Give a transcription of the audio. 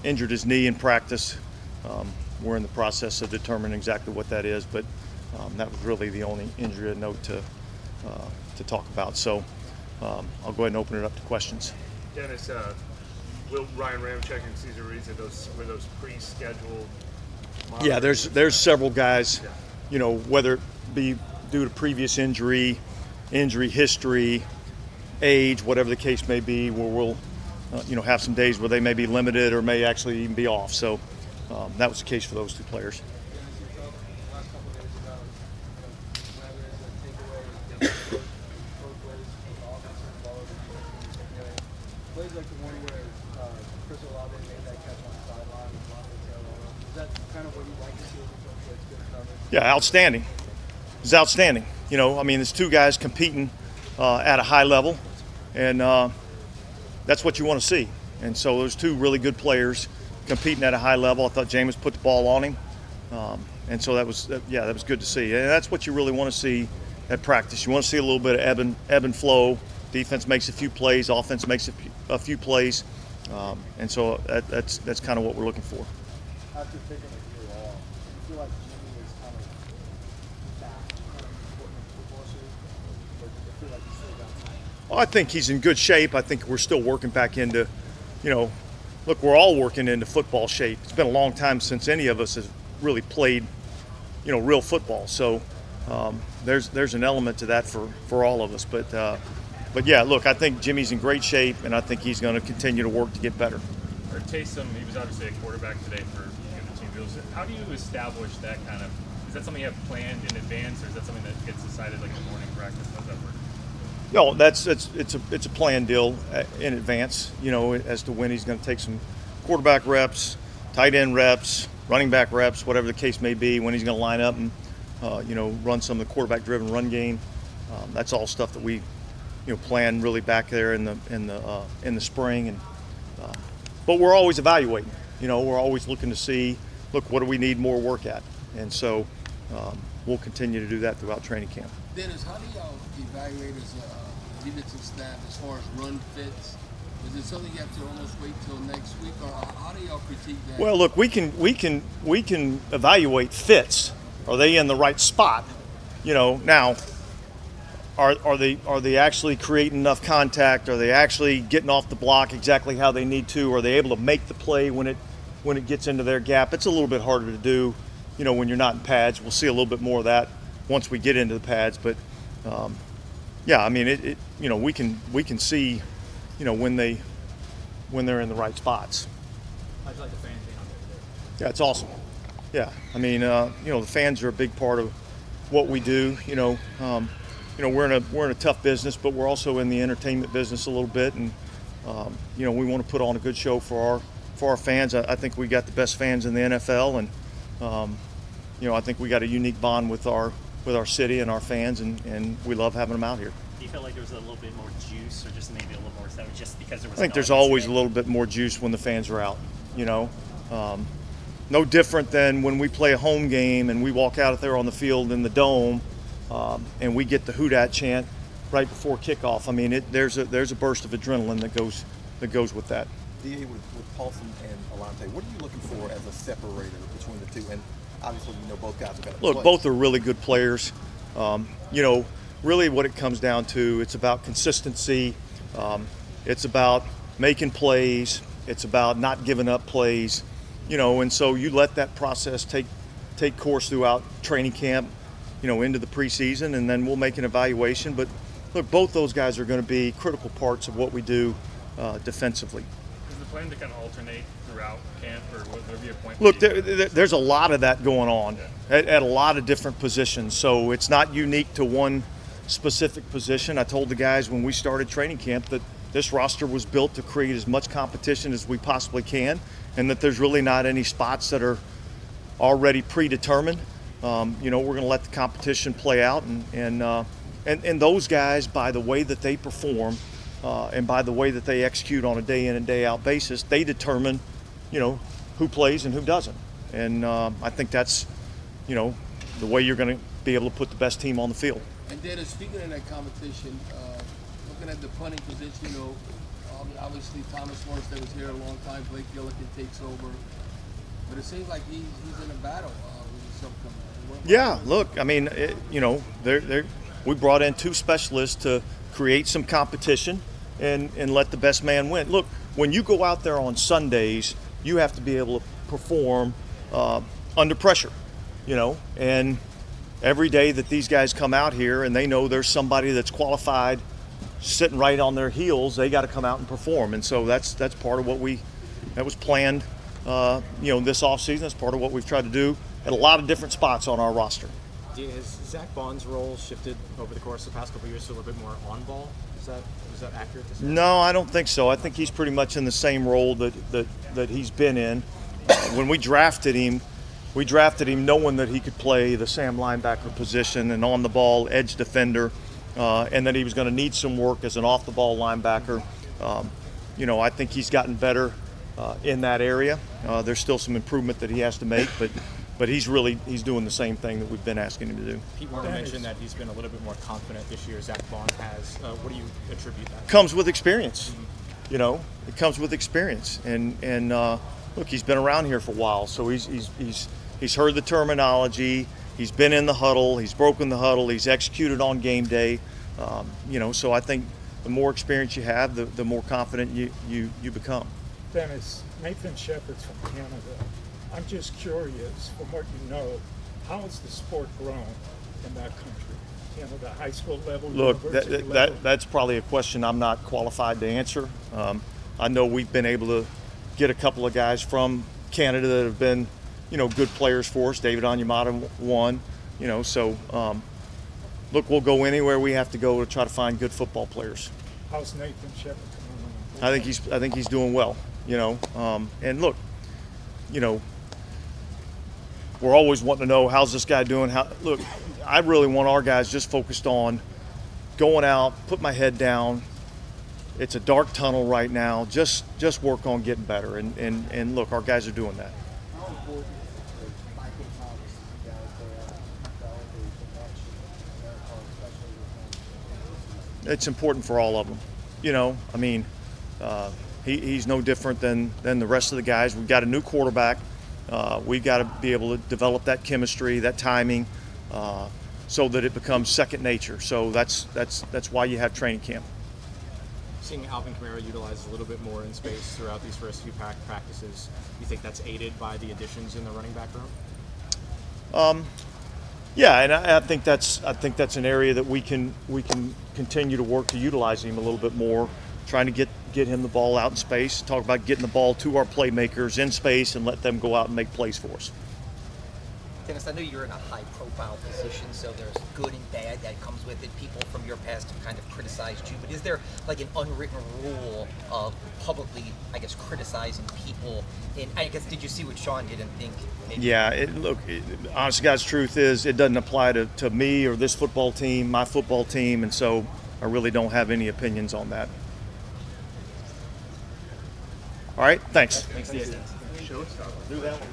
injured his knee in practice. We're in the process of determining exactly what that is, but that was really the only injury of note to talk about. So I'll go ahead and open it up to questions. Dennis, will Ryan Ramczyk and Cesar Ruiz, were those pre-scheduled? Yeah, there's several guys, you know, whether it be due to previous injury history, age, whatever the case may be, where we'll you know, have some days where they may be limited or may actually even be off. So that was the case for those two players. Plays like the one where Chris Olave made that catch on the sideline with Lonzo Taylor. Is that kind of what you like to see with the good coverage? Yeah, outstanding. It's outstanding. You know, I mean, there's two guys competing at a high level, and that's what you want to see. And so there's two really good players competing at a high level. I thought Jameis put the ball on him, and so that was good to see. And that's what you really want to see at practice. You want to see a little bit of ebb and flow. Defense makes a few plays, offense makes a few plays, and so that's kind of what we're looking for. After taking a year off, do you feel like Jimmy is kind of back kind of important in football shape, or do you feel like he's still got time? Well, I think he's in good shape. I think we're still working back into, you know, look, we're all working into football shape. It's been a long time since any of us has really played, you know, real football. So there's an element to that for all of us. But yeah, look, I think Jimmy's in great shape, and I think he's going to continue to work to get better. For Taysom, he was obviously a quarterback today for the team. How do you establish that kind of? Is that something you have planned in advance, or is that something that gets decided like in the morning practice? How does that work? No, it's a planned deal in advance. You know, as to when he's going to take some quarterback reps, tight end reps, running back reps, whatever the case may be. When he's going to line up and you know, run some of the quarterback-driven run game. That's all stuff that we, you know, plan really back there in the spring. And but we're always evaluating. You know, we're always looking to see, look, what do we need more work at? And so we'll continue to do that throughout training camp. Dennis, how do y'all evaluate as a defensive staff as far as run fits? Is it something you have to almost wait till next week, or how do y'all critique that? Well, look, we can evaluate fits. Are they in the right spot? You know, now are they actually creating enough contact? Are they actually getting off the block exactly how they need to? Are they able to make the play when it gets into their gap? It's a little bit harder to do, you know, when you're not in pads. We'll see a little bit more of that once we get into the pads. But yeah, I mean, you know, we can see, you know, when they're in the right spots. How'd you like the fans being out there today? Yeah, it's awesome. Yeah, I mean, you know, the fans are a big part of what we do. You know, we're in a tough business, but we're also in the entertainment business a little bit, and you know, we want to put on a good show for our fans. I think we got the best fans in the NFL, and you know, I think we got a unique bond with our city and our fans, and we love having them out here. Do you feel like there was a little bit more juice, or just maybe a little more stuff, just because there was? I think there's always a little bit more juice when the fans are out. You know, no different than when we play a home game and we walk out there on the field in the dome, and we get the Who Dat chant right before kickoff. I mean, there's a burst of adrenaline that goes with that. DA, with Paulson and Alante, what are you looking for as a separator between the two? And obviously, you know, both guys are going to look. Both are really good players. You know, really, what it comes down to, it's about consistency. It's about making plays. It's about not giving up plays. You know, and so you let that process take course throughout training camp, you know, into the preseason, and then we'll make an evaluation. But look, both those guys are going to be critical parts of what we do defensively. Is the plan to kind of alternate throughout camp, or will there be a point? Look, there's a lot of that going on at a lot of different positions, so it's not unique to one specific position. I told the guys when we started training camp that this roster was built to create as much competition as we possibly can, and that there's really not any spots that are already predetermined. You know, we're going to let the competition play out, and those guys, by the way that they perform, and by the way that they execute on a day in and day out basis, they determine, you know, who plays and who doesn't. And I think that's, you know, the way you're going to be able to put the best team on the field. And Dennis, speaking of that competition, looking at the punting position, you know, Obviously, Thomas Morstead was here a long time. Blake Gillikin takes over. But it seems like he's in a battle with his upcoming. Yeah, look, I mean, we brought in 2 specialists to create some competition and let the best man win. Look, when you go out there on Sundays, you have to be able to perform under pressure, and every day that these guys come out here and they know there's somebody that's qualified sitting right on their heels, they got to come out and perform. And so that's part of what that was planned, this offseason. That's part of what we've tried to do at a lot of different spots on our roster. Has Zach Baun's role shifted over the course of the past couple of years to a little bit more on ball? Is that accurate to say? No, I don't think so. I think he's pretty much in the same role that he's been in. When we drafted him knowing that he could play the Sam linebacker position and on the ball edge defender, and that he was going to need some work as an off the ball linebacker. I think he's gotten better in that area. There's still some improvement that he has to make, but he's doing the same thing that we've been asking him to do. Pete Warner mentioned that he's been a little bit more confident this year. Zach Baun has. What do you attribute that to? Comes with experience. It comes with experience, and look, he's been around here for a while, so he's heard the terminology. He's been in the huddle. He's broken the huddle. He's executed on game day. So I think the more experience you have, the more confident you become. Dennis, Nathan Shepard's from Canada. I'm just curious, from what you know, how has the sport grown in that country? The high school level, Look, university level? that's probably a question I'm not qualified to answer. I know we've been able to get a couple of guys from Canada that have been, good players for us. David Onyemata won, so look, we'll go anywhere we have to go to try to find good football players. How's Nathan Shepard coming on? I think he's doing well, and look, we're always wanting to know how's this guy doing. Look, I really want our guys just focused on going out, put my head down. It's a dark tunnel right now. Just work on getting better, and look, our guys are doing that. How important is Michael Thomas to you guys there to elevate the next year, especially with him? It's important for all of them. He's no different than the rest of the guys. We've got a new quarterback. We've got to be able to develop that chemistry, that timing, so that it becomes second nature. So that's why you have training camp. Seeing Alvin Kamara utilized a little bit more in space throughout these first few practices, you think that's aided by the additions in the running back room? Yeah, and I think that's an area that we can continue to work to utilize him a little bit more, trying to get him the ball out in space. Talk about getting the ball to our playmakers in space and let them go out and make plays for us. Dennis, I know you're in a high-profile position, so there's good and bad that comes with it. People from your past have kind of criticized you, but is there like an unwritten rule of publicly, criticizing people? And I guess, did you see what Sean did and think? Maybe? Yeah, honest to God's truth is it doesn't apply to me or this football team, my football team, and so I really don't have any opinions on that. All right, thanks. Thanks, Dennis. Do that one.